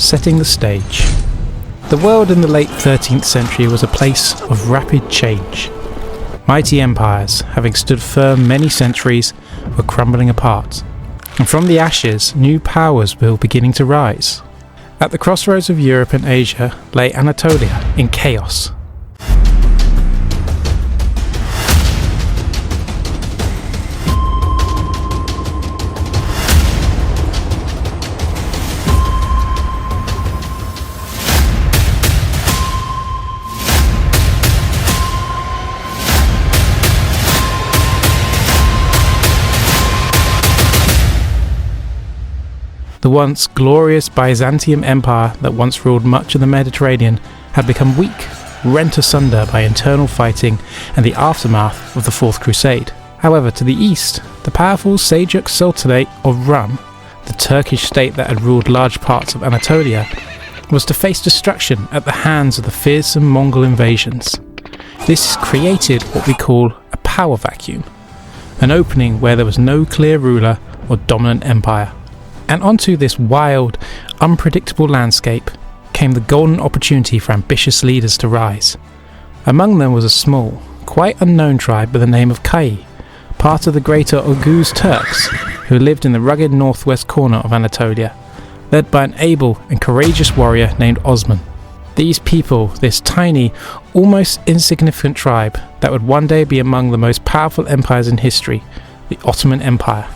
setting the stage. The world in the late 13th century was a place of rapid change. Mighty empires, having stood firm many centuries, were crumbling apart, and from the ashes new powers were beginning to rise. At the crossroads of Europe and Asia lay Anatolia in chaos. The once glorious Byzantine Empire that once ruled much of the Mediterranean had become weak, rent asunder by internal fighting and the aftermath of the Fourth Crusade. However, to the east, the powerful Seljuk Sultanate of Rum, the Turkish state that had ruled large parts of Anatolia, was to face destruction at the hands of the fearsome Mongol invasions. This created what we call a power vacuum, an opening where there was no clear ruler or dominant empire. And onto this wild, unpredictable landscape came the golden opportunity for ambitious leaders to rise. Among them was a small, quite unknown tribe by the name of Kayı, part of the greater Oğuz Turks, who lived in the rugged northwest corner of Anatolia, led by an able and courageous warrior named Osman. These people, this tiny, almost insignificant tribe that would one day be among the most powerful empires in history, the Ottoman Empire.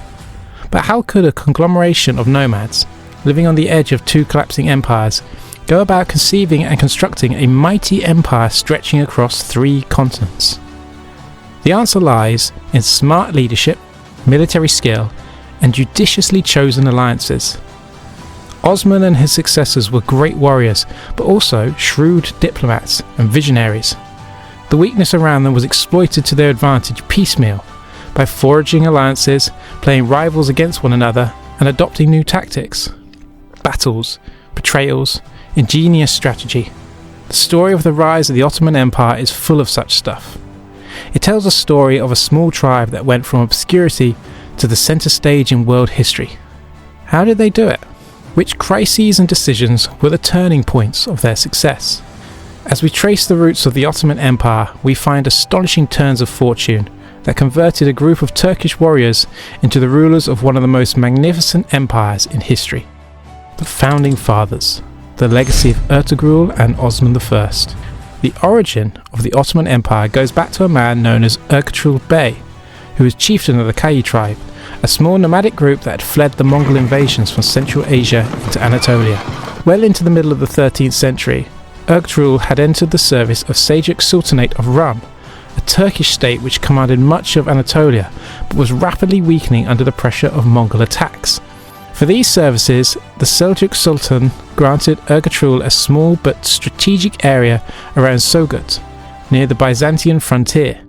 But how could a conglomeration of nomads, living on the edge of two collapsing empires, go about conceiving and constructing a mighty empire stretching across 3 continents? The answer lies in smart leadership, military skill, and judiciously chosen alliances. Osman and his successors were great warriors, but also shrewd diplomats and visionaries. The weakness around them was exploited to their advantage piecemeal, by forging alliances, playing rivals against one another, and adopting new tactics. Battles, betrayals, ingenious strategy. The story of the rise of the Ottoman Empire is full of such stuff. It tells a story of a small tribe that went from obscurity to the centre stage in world history. How did they do it? Which crises and decisions were the turning points of their success? As we trace the roots of the Ottoman Empire, we find astonishing turns of fortune that converted a group of Turkish warriors into the rulers of one of the most magnificent empires in history. The Founding Fathers, the legacy of Ertugrul and Osman I. The origin of the Ottoman Empire goes back to a man known as Ertugrul Bey, who was chieftain of the Kayı tribe, a small nomadic group that had fled the Mongol invasions from Central Asia into Anatolia. Well into the middle of the 13th century, Ertugrul had entered the service of Seljuk Sultanate of Rum, a Turkish state which commanded much of Anatolia, but was rapidly weakening under the pressure of Mongol attacks. For these services, the Seljuk Sultan granted Ertugrul a small but strategic area around Sogut, near the Byzantine frontier.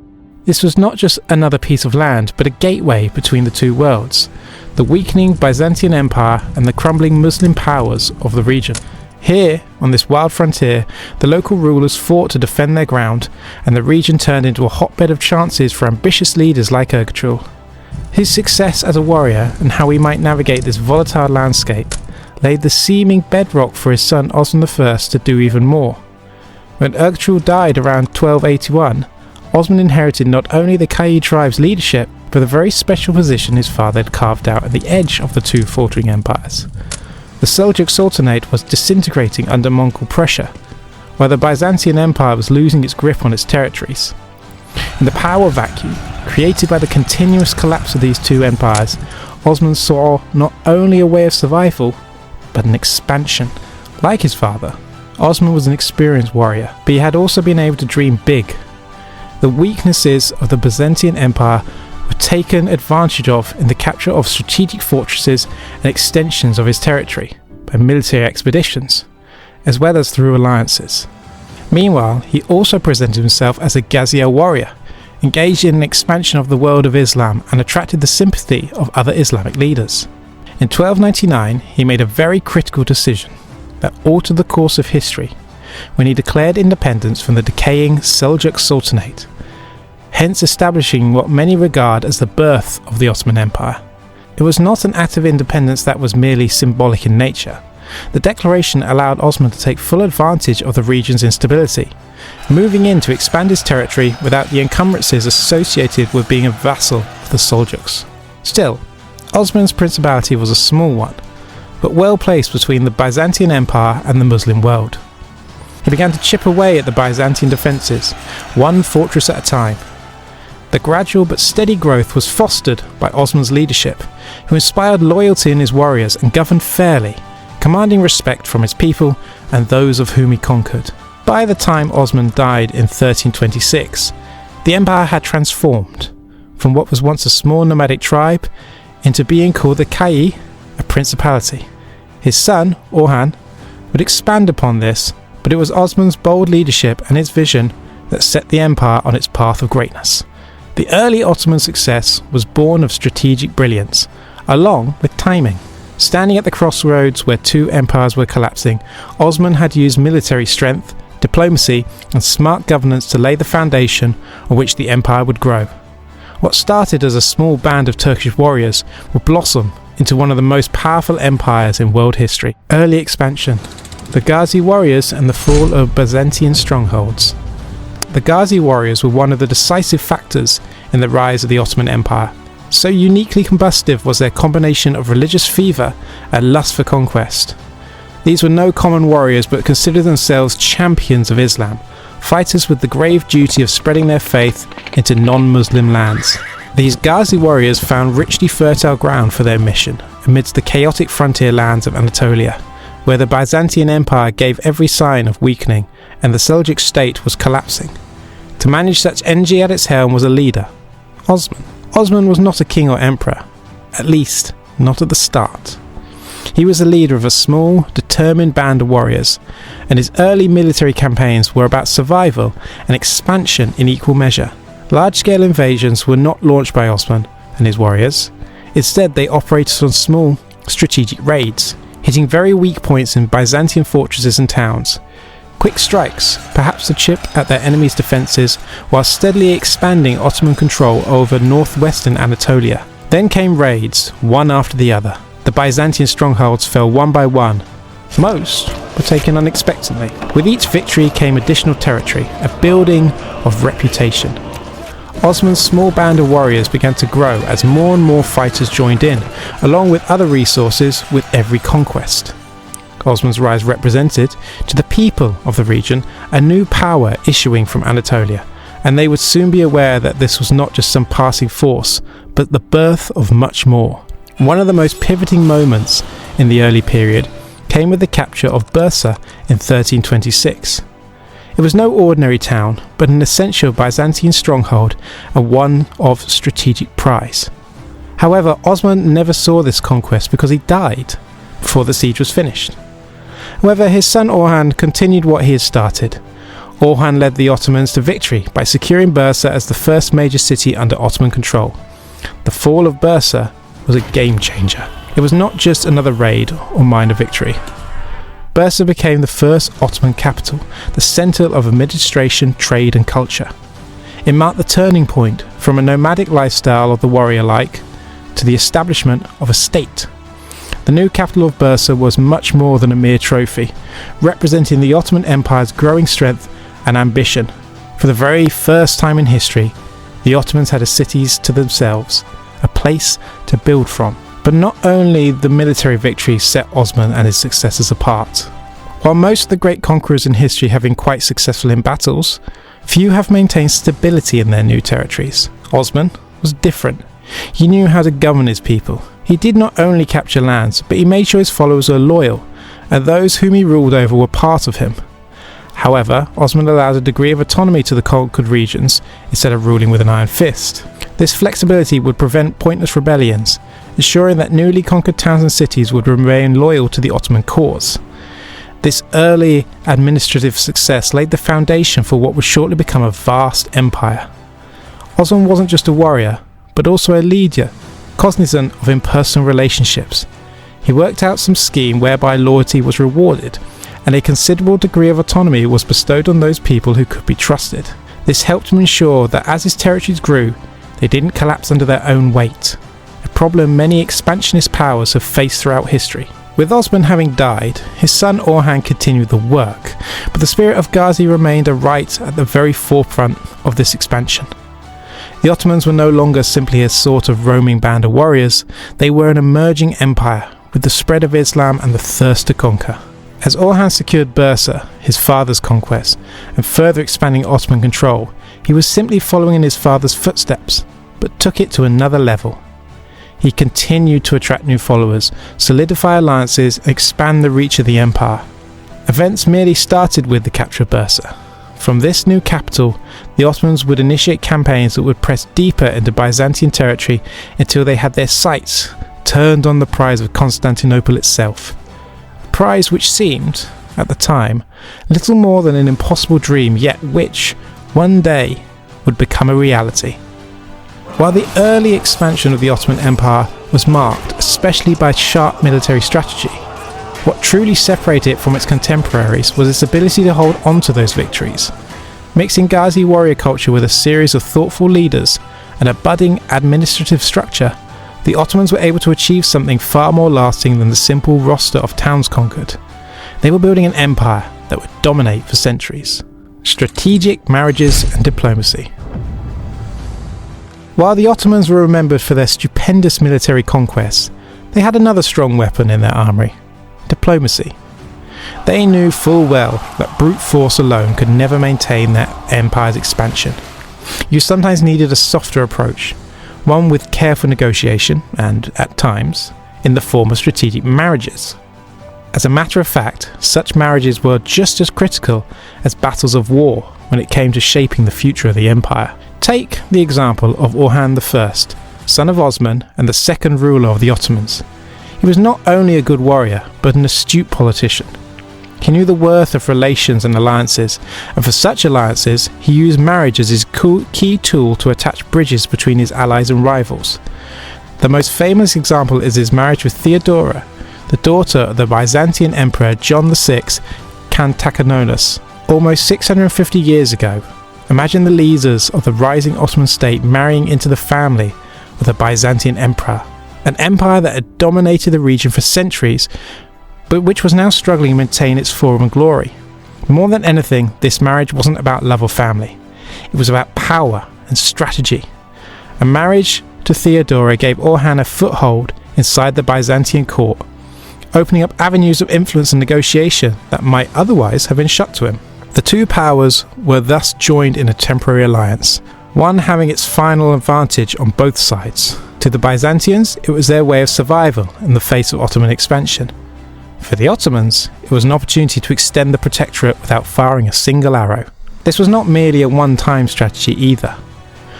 This was not just another piece of land, but a gateway between the two worlds, the weakening Byzantine Empire and the crumbling Muslim powers of the region. Here, on this wild frontier, the local rulers fought to defend their ground, and the region turned into a hotbed of chances for ambitious leaders like Ertugrul. His success as a warrior and how he might navigate this volatile landscape laid the seeming bedrock for his son Osman I to do even more. When Ertugrul died around 1281, Osman inherited not only the Kayı tribe's leadership, but the very special position his father had carved out at the edge of the two faltering empires. The Seljuk Sultanate was disintegrating under Mongol pressure, while the Byzantine Empire was losing its grip on its territories. In the power vacuum created by the continuous collapse of these two empires, Osman saw not only a way of survival, but an expansion. Like his father, Osman was an experienced warrior, but he had also been able to dream big. The weaknesses of the Byzantine Empire were taken advantage of in the capture of strategic fortresses and extensions of his territory by military expeditions, as well as through alliances. Meanwhile, he also presented himself as a Ghazi warrior, engaged in an expansion of the world of Islam and attracted the sympathy of other Islamic leaders. In 1299, he made a very critical decision that altered the course of history when he declared independence from the decaying Seljuk Sultanate, hence establishing what many regard as the birth of the Ottoman Empire. It was not an act of independence that was merely symbolic in nature, The declaration allowed Osman to take full advantage of the region's instability, moving in to expand his territory without the encumbrances associated with being a vassal of the Seljuks. Still, Osman's principality was a small one, but well placed between the Byzantine Empire and the Muslim world. He began to chip away at the Byzantine defences, one fortress at a time. The gradual but steady growth was fostered by Osman's leadership, who inspired loyalty in his warriors and governed fairly, commanding respect from his people and those of whom he conquered. By the time Osman died in 1326, the empire had transformed from what was once a small nomadic tribe into being called the Kayı, a principality. His son, Orhan, would expand upon this, but it was Osman's bold leadership and his vision that set the empire on its path of greatness. The early Ottoman success was born of strategic brilliance, along with timing. Standing at the crossroads where two empires were collapsing, Osman had used military strength, diplomacy, and smart governance to lay the foundation on which the empire would grow. What started as a small band of Turkish warriors would blossom into one of the most powerful empires in world history. Early expansion. The Ghazi warriors and the fall of Byzantine strongholds. The Ghazi warriors were one of the decisive factors in the rise of the Ottoman Empire. So uniquely combustive was their combination of religious fervour and lust for conquest. These were no common warriors but considered themselves champions of Islam, fighters with the grave duty of spreading their faith into non-Muslim lands. These Ghazi warriors found richly fertile ground for their mission amidst the chaotic frontier lands of Anatolia, where the Byzantine Empire gave every sign of weakening and the Seljuk state was collapsing. To manage such energy at its helm was a leader, Osman. Osman was not a king or emperor, at least not at the start. He was the leader of a small, determined band of warriors, and his early military campaigns were about survival and expansion in equal measure. Large-scale invasions were not launched by Osman and his warriors. Instead, they operated on small, strategic raids, hitting very weak points in Byzantine fortresses and towns. Quick strikes, perhaps to chip at their enemies' defences, while steadily expanding Ottoman control over northwestern Anatolia. Then came raids, one after the other. The Byzantine strongholds fell one by one. Most were taken unexpectedly. With each victory came additional territory, a building of reputation. Osman's small band of warriors began to grow as more and more fighters joined in, along with other resources with every conquest. Osman's rise represented, to the people of the region, a new power issuing from Anatolia, and they would soon be aware that this was not just some passing force, but the birth of much more. One of the most pivoting moments in the early period came with the capture of Bursa in 1326. It was no ordinary town, but an essential Byzantine stronghold and one of strategic prize. However, Osman never saw this conquest because he died before the siege was finished. However, his son Orhan continued what he had started. Orhan led the Ottomans to victory by securing Bursa as the first major city under Ottoman control. The fall of Bursa was a game changer. It was not just another raid or minor victory. Bursa became the first Ottoman capital, the centre of administration, trade and culture. It marked the turning point from a nomadic lifestyle of the warrior-like to the establishment of a state. The new capital of Bursa was much more than a mere trophy, representing the Ottoman Empire's growing strength and ambition. For the very first time in history, the Ottomans had a city to themselves, a place to build from. But not only the military victories set Osman and his successors apart. While most of the great conquerors in history have been quite successful in battles, few have maintained stability in their new territories. Osman was different. He knew how to govern his people. He did not only capture lands, but he made sure his followers were loyal, and those whom he ruled over were part of him. However, Osman allowed a degree of autonomy to the conquered regions instead of ruling with an iron fist. This flexibility would prevent pointless rebellions, ensuring that newly conquered towns and cities would remain loyal to the Ottoman cause. This early administrative success laid the foundation for what would shortly become a vast empire. Osman wasn't just a warrior, but also a leader, cognizant of impersonal relationships. He worked out some scheme whereby loyalty was rewarded, and a considerable degree of autonomy was bestowed on those people who could be trusted. This helped him ensure that as his territories grew, they didn't collapse under their own weight, a problem many expansionist powers have faced throughout history. With Osman having died, his son Orhan continued the work, but the spirit of Ghazi remained right at the very forefront of this expansion. The Ottomans were no longer simply a sort of roaming band of warriors, they were an emerging empire with the spread of Islam and the thirst to conquer. As Orhan secured Bursa, his father's conquest, and further expanding Ottoman control, he was simply following in his father's footsteps, but took it to another level. He continued to attract new followers, solidify alliances, and expand the reach of the empire. Events merely started with the capture of Bursa. From this new capital, the Ottomans would initiate campaigns that would press deeper into Byzantine territory until they had their sights turned on the prize of Constantinople itself. A prize which seemed, at the time, little more than an impossible dream, yet which, one day, would become a reality. While the early expansion of the Ottoman Empire was marked especially by sharp military strategy, what truly separated it from its contemporaries was its ability to hold on to those victories. Mixing Ghazi warrior culture with a series of thoughtful leaders and a budding administrative structure, the Ottomans were able to achieve something far more lasting than the simple roster of towns conquered. They were building an empire that would dominate for centuries. Strategic marriages and diplomacy. While the Ottomans were remembered for their stupendous military conquests, they had another strong weapon in their armoury: diplomacy. They knew full well that brute force alone could never maintain their empire's expansion. You sometimes needed a softer approach, one with careful negotiation and, at times, in the form of strategic marriages. As a matter of fact, such marriages were just as critical as battles of war when it came to shaping the future of the empire. Take the example of Orhan I, son of Osman and the second ruler of the Ottomans. He was not only a good warrior, but an astute politician. He knew the worth of relations and alliances, and for such alliances, he used marriage as his key tool to attach bridges between his allies and rivals. The most famous example is his marriage with Theodora, the daughter of the Byzantine Emperor John VI Cantacanonus, almost 650 years ago. Imagine the leaders of the rising Ottoman state marrying into the family of the Byzantine Emperor, an empire that had dominated the region for centuries, but which was now struggling to maintain its former glory. More than anything, this marriage wasn't about love or family. It was about power and strategy. A marriage to Theodora gave Orhan a foothold inside the Byzantine court, opening up avenues of influence and negotiation that might otherwise have been shut to him. The two powers were thus joined in a temporary alliance, one having its final advantage on both sides. To the Byzantines, it was their way of survival in the face of Ottoman expansion. For the Ottomans, it was an opportunity to extend the protectorate without firing a single arrow. This was not merely a one-time strategy either.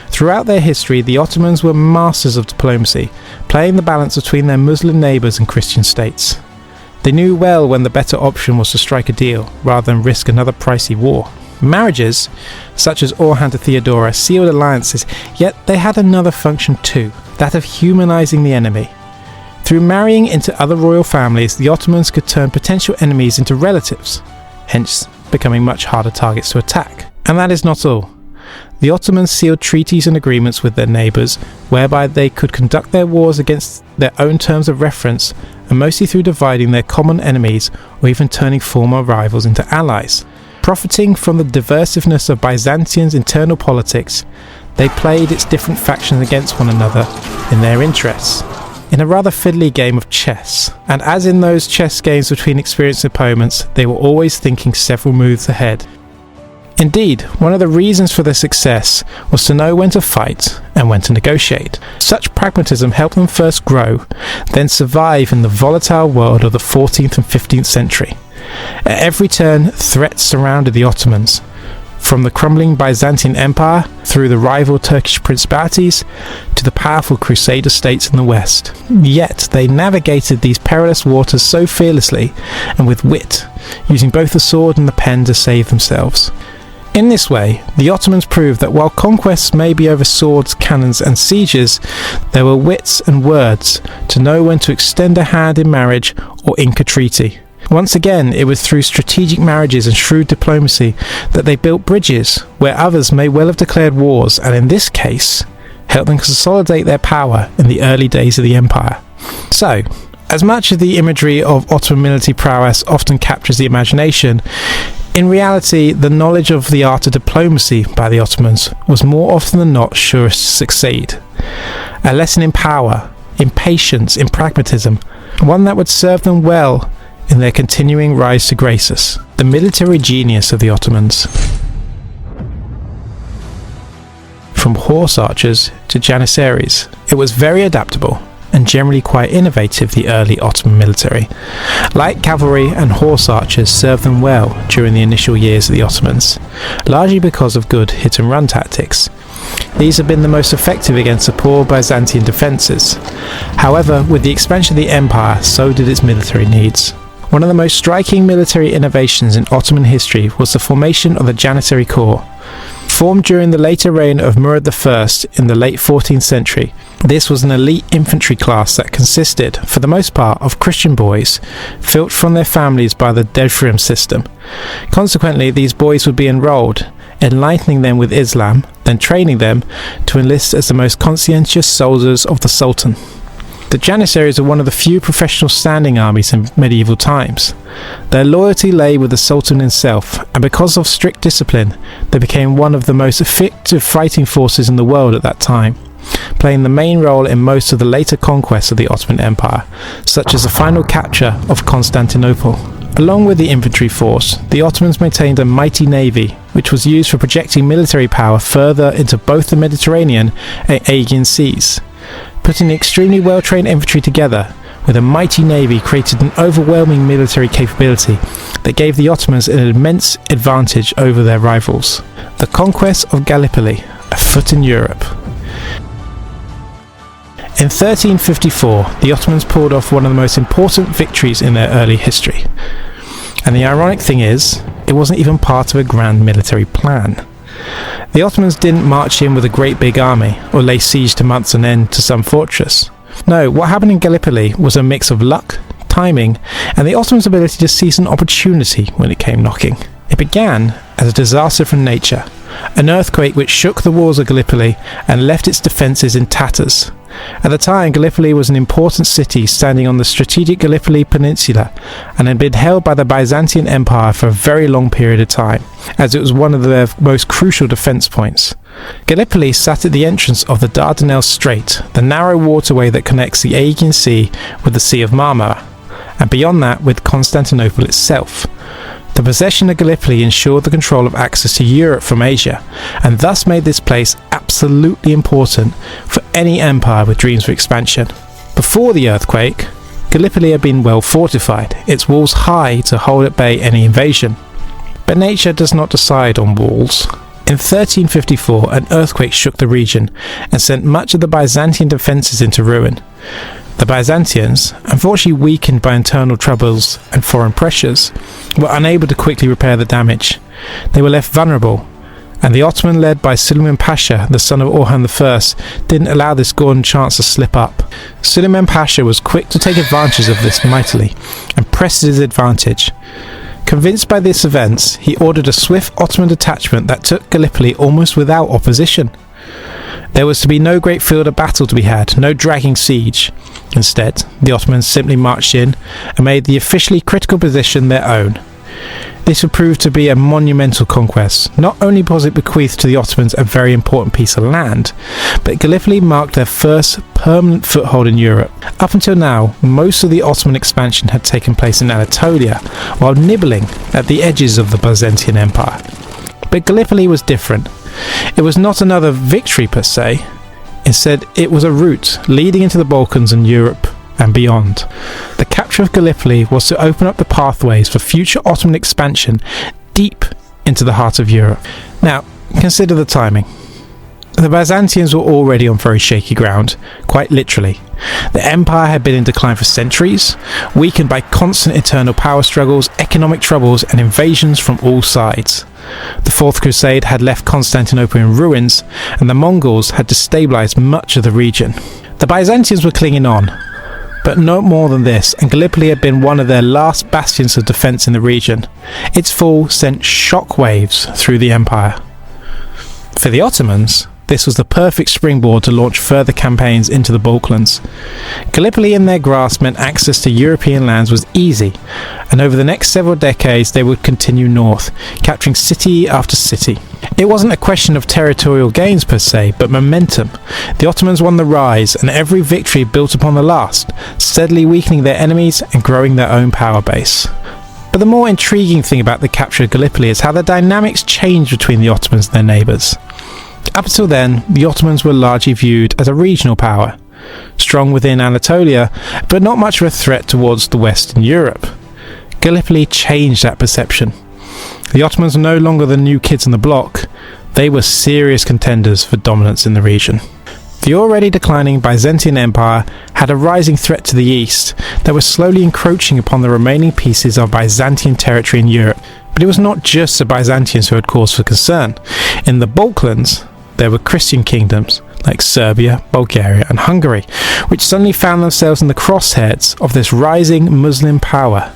Throughout their history, the Ottomans were masters of diplomacy, playing the balance between their Muslim neighbours and Christian states. They knew well when the better option was to strike a deal, rather than risk another pricey war. Marriages, such as Orhan to Theodora, sealed alliances, yet they had another function too, that of humanising the enemy. Through marrying into other royal families, the Ottomans could turn potential enemies into relatives, hence becoming much harder targets to attack. And that is not all. The Ottomans sealed treaties and agreements with their neighbours, whereby they could conduct their wars against their own terms of reference, and mostly through dividing their common enemies or even turning former rivals into allies. Profiting from the diversiveness of Byzantium's internal politics, they played its different factions against one another in their interests, in a rather fiddly game of chess. And as in those chess games between experienced opponents, they were always thinking several moves ahead. Indeed, one of the reasons for their success was to know when to fight and when to negotiate. Such pragmatism helped them first grow, then survive in the volatile world of the 14th and 15th century. At every turn, threats surrounded the Ottomans, from the crumbling Byzantine Empire through the rival Turkish principalities to the powerful Crusader states in the west. Yet they navigated these perilous waters so fearlessly and with wit, using both the sword and the pen to save themselves. In this way, the Ottomans proved that while conquests may be over swords, cannons and sieges, there were wits and words to know when to extend a hand in marriage or ink a treaty. Once again, it was through strategic marriages and shrewd diplomacy that they built bridges where others may well have declared wars, and in this case, helped them consolidate their power in the early days of the empire. So, As much as the imagery of Ottoman military prowess often captures the imagination, in reality, the knowledge of the art of diplomacy by the Ottomans was more often than not sure to succeed. A lesson in power, in patience, in pragmatism, one that would serve them well in their continuing rise to graces. The military genius of the Ottomans. From horse archers to janissaries, it was very adaptable and generally quite innovative, the early Ottoman military. Light cavalry and horse archers served them well during the initial years of the Ottomans, largely because of good hit-and-run tactics. These have been the most effective against the poor Byzantine defences. However, with the expansion of the empire, so did its military needs. One of the most striking military innovations in Ottoman history was the formation of the Janissary Corps. Formed during the later reign of Murad I in the late 14th century, this was an elite infantry class that consisted, for the most part, of Christian boys, filched from their families by the Devrim system. Consequently, these boys would be enrolled, enlightening them with Islam, then training them to enlist as the most conscientious soldiers of the Sultan. The Janissaries are one of the few professional standing armies in medieval times. Their loyalty lay with the Sultan himself, and because of strict discipline, they became one of the most effective fighting forces in the world at that time, playing the main role in most of the later conquests of the Ottoman Empire, such as the final capture of Constantinople. Along with the infantry force, the Ottomans maintained a mighty navy, which was used for projecting military power further into both the Mediterranean and Aegean seas. Putting extremely well-trained infantry together with a mighty navy created an overwhelming military capability that gave the Ottomans an immense advantage over their rivals. The Conquest of Galipoli, a foot in Europe. In 1354, the Ottomans pulled off one of the most important victories in their early history. And the ironic thing is, it wasn't even part of a grand military plan. The Ottomans didn't march in with a great big army, or lay siege to months on end to some fortress. No, what happened in Gallipoli was a mix of luck, timing, and the Ottomans' ability to seize an opportunity when it came knocking. It began as a disaster from nature, an earthquake which shook the walls of Gallipoli and left its defences in tatters. At the time, Gallipoli was an important city standing on the strategic Gallipoli Peninsula and had been held by the Byzantine Empire for a very long period of time, as it was one of their most crucial defence points. Gallipoli sat at the entrance of the Dardanelles Strait, the narrow waterway that connects the Aegean Sea with the Sea of Marmara, and beyond that with Constantinople itself. The possession of Gallipoli ensured the control of access to Europe from Asia, and thus made this place absolutely important for any empire with dreams of expansion. Before the earthquake, Gallipoli had been well fortified, its walls high to hold at bay any invasion. But nature does not decide on walls. In 1354, an earthquake shook the region and sent much of the Byzantine defences into ruin. The Byzantians, unfortunately weakened by internal troubles and foreign pressures, were unable to quickly repair the damage. They were left vulnerable, and the Ottoman led by Suleiman Pasha, the son of Orhan I, didn't allow this golden chance to slip up. Suleiman Pasha was quick to take advantage of this mightily, and pressed his advantage. Convinced by these events, he ordered a swift Ottoman detachment that took Gallipoli almost without opposition. There was to be no great field of battle to be had, no dragging siege. Instead, the Ottomans simply marched in and made the officially critical position their own. This would prove to be a monumental conquest. Not only was it bequeathed to the Ottomans a very important piece of land, but Gallipoli marked their first permanent foothold in Europe. Up until now, most of the Ottoman expansion had taken place in Anatolia, while nibbling at the edges of the Byzantine Empire. But Gallipoli was different. It was not another victory per se. Instead, it was a route leading into the Balkans and Europe and beyond. The capture of Gallipoli was to open up the pathways for future Ottoman expansion deep into the heart of Europe. Now, consider the timing. The Byzantians were already on very shaky ground, quite literally. The empire had been in decline for centuries, weakened by constant internal power struggles, economic troubles, and invasions from all sides. The Fourth Crusade had left Constantinople in ruins, and the Mongols had destabilized much of the region. The Byzantines were clinging on, but no more than this, and Gallipoli had been one of their last bastions of defense in the region. Its fall sent shock waves through the empire. For the Ottomans, this was the perfect springboard to launch further campaigns into the Balkans. Gallipoli in their grasp meant access to European lands was easy, and over the next several decades they would continue north, capturing city after city. It wasn't a question of territorial gains per se, but momentum. The Ottomans won the rise, and every victory built upon the last, steadily weakening their enemies and growing their own power base. But the more intriguing thing about the capture of Gallipoli is how the dynamics changed between the Ottomans and their neighbours. Up until then, the Ottomans were largely viewed as a regional power, strong within Anatolia, but not much of a threat towards the Western Europe. Gallipoli changed that perception. The Ottomans were no longer the new kids on the block, they were serious contenders for dominance in the region. The already declining Byzantine Empire had a rising threat to the east that was slowly encroaching upon the remaining pieces of Byzantine territory in Europe. But it was not just the Byzantines who had cause for concern. In the Balkans, there were Christian kingdoms like Serbia, Bulgaria and Hungary, which suddenly found themselves in the crosshairs of this rising Muslim power.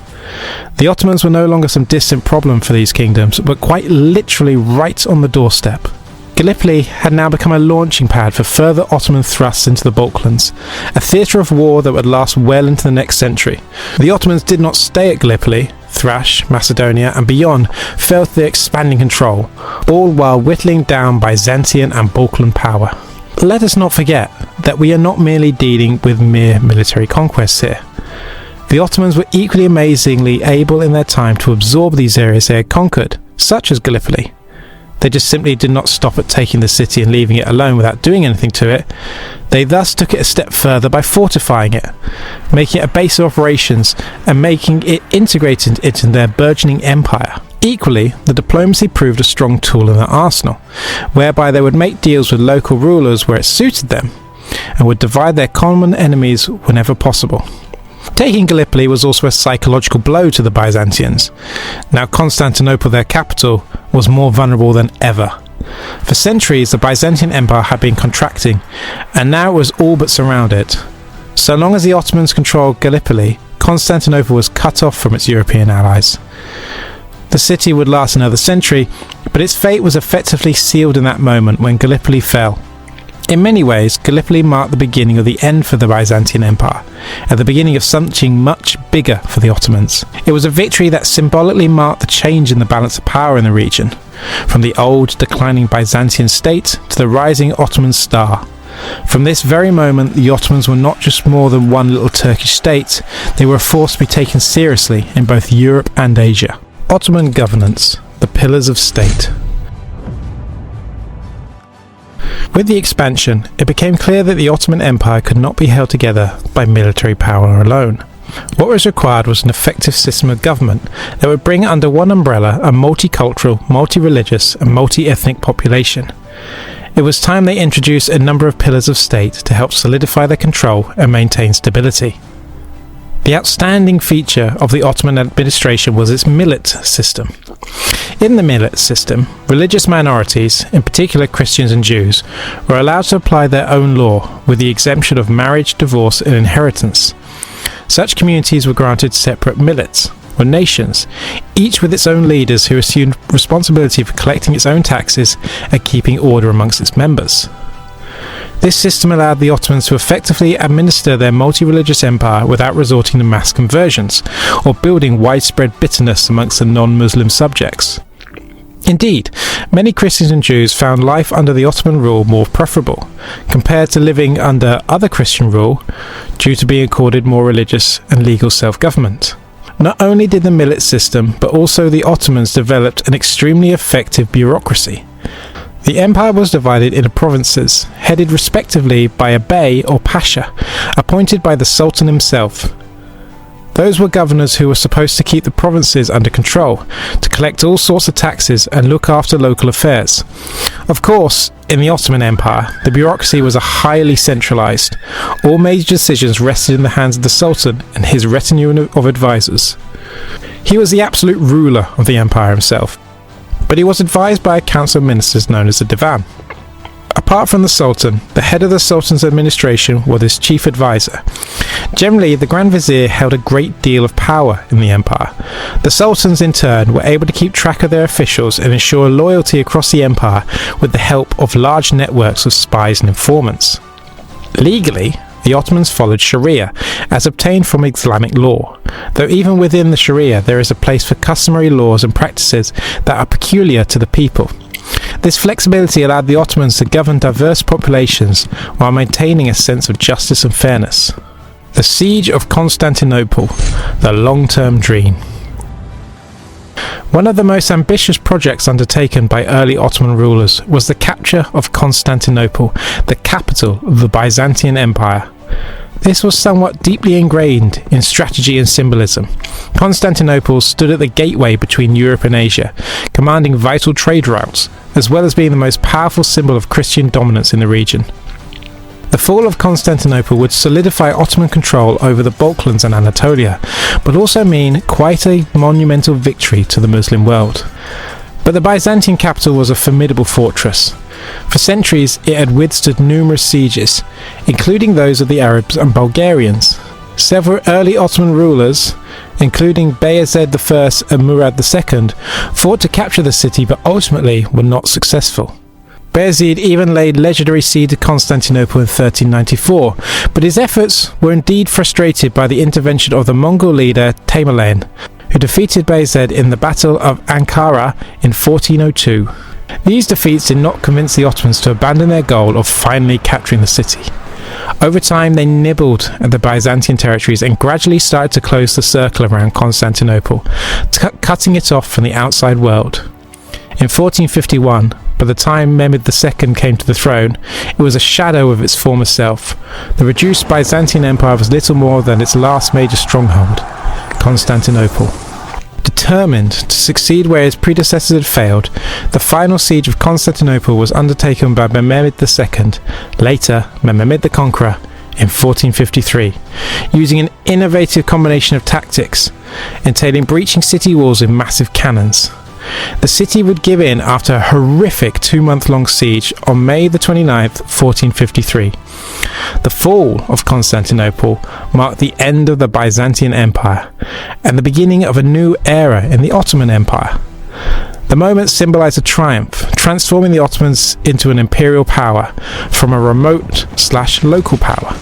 The Ottomans were no longer some distant problem for these kingdoms, but quite literally right on the doorstep. Gallipoli had now become a launching pad for further Ottoman thrusts into the Balkans, a theatre of war that would last well into the next century. The Ottomans did not stay at Gallipoli. Thrace, Macedonia and beyond fell to their expanding control, all while whittling down Byzantine and Balkan power. Let us not forget that we are not merely dealing with mere military conquests here. The Ottomans were equally amazingly able in their time to absorb these areas they had conquered, such as Gallipoli. They just simply did not stop at taking the city and leaving it alone without doing anything to it. They thus took it a step further by fortifying it, making it a base of operations and making it integrated into their burgeoning empire. Equally, the diplomacy proved a strong tool in their arsenal, whereby they would make deals with local rulers where it suited them, and would divide their common enemies whenever possible. Taking Gallipoli was also a psychological blow to the Byzantines. Now Constantinople, their capital, was more vulnerable than ever. For centuries the Byzantine Empire had been contracting, and now it was all but surrounded. So long as the Ottomans controlled Gallipoli, Constantinople was cut off from its European allies. The city would last another century, but its fate was effectively sealed in that moment when Gallipoli fell. In many ways, Gallipoli marked the beginning of the end for the Byzantine Empire, and the beginning of something much bigger for the Ottomans. It was a victory that symbolically marked the change in the balance of power in the region, from the old, declining Byzantine state to the rising Ottoman star. From this very moment, the Ottomans were not just more than one little Turkish state, they were a force to be taken seriously in both Europe and Asia. Ottoman Governance, the pillars of state. With the expansion, it became clear that the Ottoman Empire could not be held together by military power alone. What was required was an effective system of government that would bring under one umbrella a multicultural, multi-religious and multi-ethnic population. It was time they introduced a number of pillars of state to help solidify their control and maintain stability. The outstanding feature of the Ottoman administration was its millet system. In the millet system, religious minorities, in particular Christians and Jews, were allowed to apply their own law, with the exemption of marriage, divorce and inheritance. Such communities were granted separate millets, or nations, each with its own leaders who assumed responsibility for collecting its own taxes and keeping order amongst its members. This system allowed the Ottomans to effectively administer their multi-religious empire without resorting to mass conversions, or building widespread bitterness amongst the non-Muslim subjects. Indeed, many Christians and Jews found life under the Ottoman rule more preferable, compared to living under other Christian rule, due to being accorded more religious and legal self-government. Not only did the millet system, but also the Ottomans developed an extremely effective bureaucracy. The empire was divided into provinces, headed respectively by a bey or pasha, appointed by the Sultan himself. Those were governors who were supposed to keep the provinces under control, to collect all sorts of taxes and look after local affairs. Of course, in the Ottoman Empire, the bureaucracy was highly centralised. All major decisions rested in the hands of the Sultan and his retinue of advisors. He was the absolute ruler of the empire himself, but he was advised by a council of ministers known as the Divan. Apart from the Sultan, the head of the Sultan's administration was his chief advisor. Generally, the Grand Vizier held a great deal of power in the empire. The Sultans, in turn, were able to keep track of their officials and ensure loyalty across the empire with the help of large networks of spies and informants. Legally, the Ottomans followed Sharia, as obtained from Islamic law, though even within the Sharia there is a place for customary laws and practices that are peculiar to the people. This flexibility allowed the Ottomans to govern diverse populations while maintaining a sense of justice and fairness. The Siege of Constantinople, the long-term dream. One of the most ambitious projects undertaken by early Ottoman rulers was the capture of Constantinople, the capital of the Byzantine Empire. This was somewhat deeply ingrained in strategy and symbolism. Constantinople stood at the gateway between Europe and Asia, commanding vital trade routes, as well as being the most powerful symbol of Christian dominance in the region. The fall of Constantinople would solidify Ottoman control over the Balkans and Anatolia, but also mean quite a monumental victory to the Muslim world. But the Byzantine capital was a formidable fortress. For centuries it had withstood numerous sieges, including those of the Arabs and Bulgarians. Several early Ottoman rulers, including Bayezid I and Murad II, fought to capture the city but ultimately were not successful. Bayezid even laid legendary siege to Constantinople in 1394, but his efforts were indeed frustrated by the intervention of the Mongol leader Tamerlane, who defeated Bayezid in the Battle of Ankara in 1402. These defeats did not convince the Ottomans to abandon their goal of finally capturing the city. Over time they nibbled at the Byzantine territories and gradually started to close the circle around Constantinople, cutting it off from the outside world. In 1451, by the time Mehmed II came to the throne, it was a shadow of its former self. The reduced Byzantine Empire was little more than its last major stronghold, Constantinople. Determined to succeed where his predecessors had failed, the final siege of Constantinople was undertaken by Mehmed II, later Mehmed the Conqueror, in 1453, using an innovative combination of tactics, entailing breaching city walls with massive cannons. The city would give in after a horrific 2-month-long siege on May the 29th, 1453. The fall of Constantinople marked the end of the Byzantine Empire and the beginning of a new era in the Ottoman Empire. The moment symbolized a triumph, transforming the Ottomans into an imperial power from a remote/local power.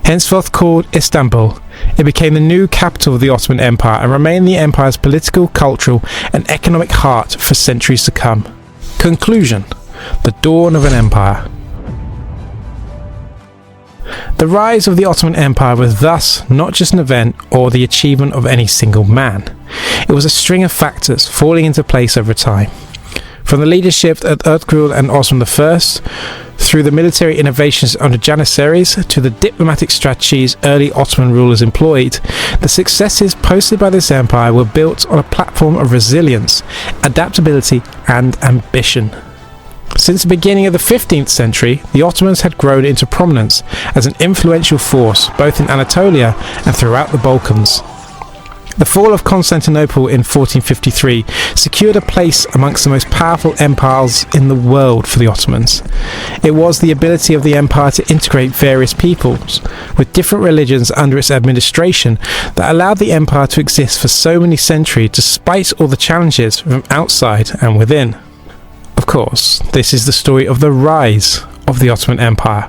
Henceforth called Istanbul, it became the new capital of the Ottoman Empire and remained the empire's political, cultural and economic heart for centuries to come. Conclusion: the dawn of an empire. The rise of the Ottoman Empire was thus not just an event or the achievement of any single man. It was a string of factors falling into place over time. From the leadership of Ertugrul and Osman I, through the military innovations under Janissaries to the diplomatic strategies early Ottoman rulers employed, the successes posted by this empire were built on a platform of resilience, adaptability and ambition. Since the beginning of the 15th century, the Ottomans had grown into prominence as an influential force both in Anatolia and throughout the Balkans. The fall of Constantinople in 1453 secured a place amongst the most powerful empires in the world for the Ottomans. It was the ability of the empire to integrate various peoples with different religions under its administration that allowed the empire to exist for so many centuries despite all the challenges from outside and within. Of course, this is the story of the rise of the Ottoman Empire,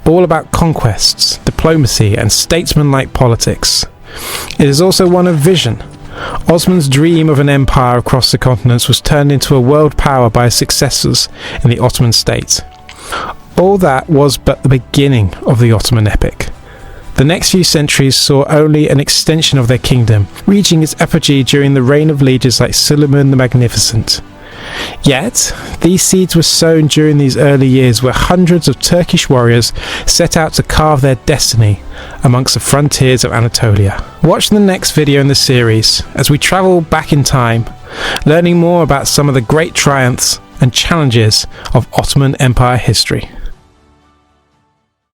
all about conquests, diplomacy and statesman-like politics. It is also one of vision. Osman's dream of an empire across the continents was turned into a world power by his successors in the Ottoman state. All that was but the beginning of the Ottoman epic. The next few centuries saw only an extension of their kingdom, reaching its apogee during the reign of leaders like Suleiman the Magnificent. Yet, these seeds were sown during these early years where hundreds of Turkish warriors set out to carve their destiny amongst the frontiers of Anatolia. Watch the next video in the series as we travel back in time, learning more about some of the great triumphs and challenges of Ottoman Empire history.